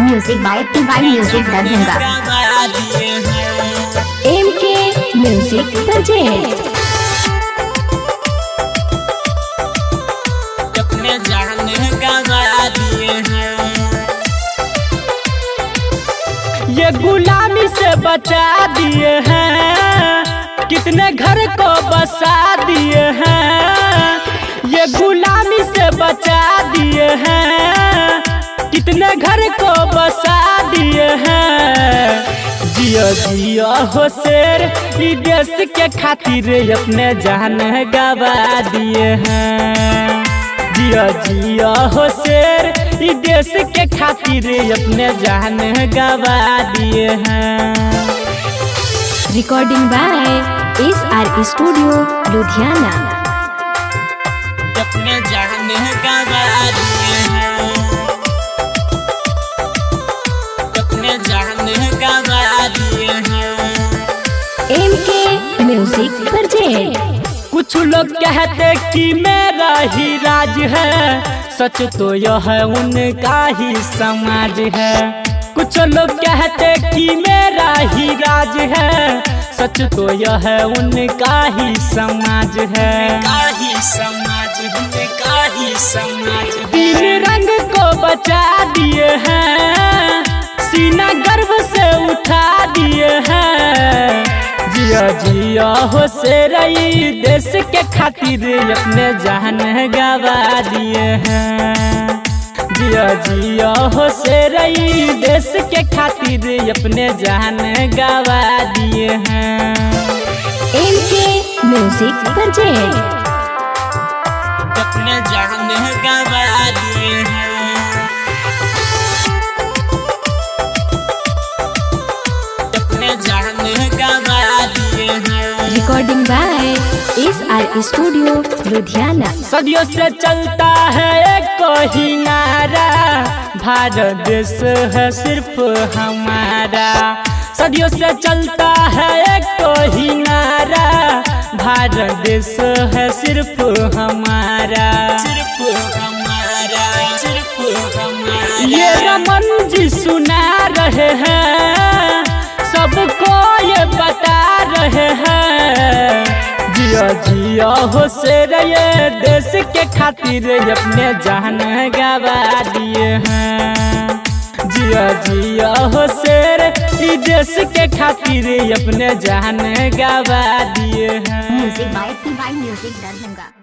Music by music Darbhanga. MK music project. अपने जाने गवा दिए हैं, ये गुलामी से बचा दिए हैं, कितने घर को बसा दिए हैं। ये गुलामी से बचा दिए हैं, कितने घर को बसा दिए हैं। जियो जियो हो शेर, ई देश के खातिर अपने जान गवा दिए हैं। जियो जियो हो शेर, ई देश के खातिर अपने जान गवा दिए हैं। Recording by SR studio Ludhiana. अपने जान गवा दिए हैं, अपने जान गवा दिए हैं। MK music project. कुछ लोग कहते कि मेरा ही राज है, सच तो यह उनका ही समाज है। कुछ लोग कहते कि मेरा ही राज है, सच तो यह उनका ही समाज है। तीन रंग को बचा दिए हैं, सीना गर्व से उठा दिए हैं। जिया जिया हो शेर, देश के खातिर अपने जान गवा दिए हैं। जिया जिया हो शेर, देश के खातिर अपने जान गवा दिए हैं। MK music project. अपने जान गवा दिए हैं, अपने जान गवा दिए हैं। Recording by SR studio Ludhiana. सदियों से चलता है एक ही नारा, भारत देश है सिर्फ हमारा। सदियों से चलता है एक ही नारा, भारत देश है सिर्फ हमारा। ये रमन जी सुना रहे हैं, सबको ये बता रहे हैं। जिया जिया हो शेर, ये देश के खातिर अपने जान गवा दिए हैं। जिया जिया हो शेर, ई देश के खातिर अपने जान गवा दिए हैं। Music by music Darbhanga.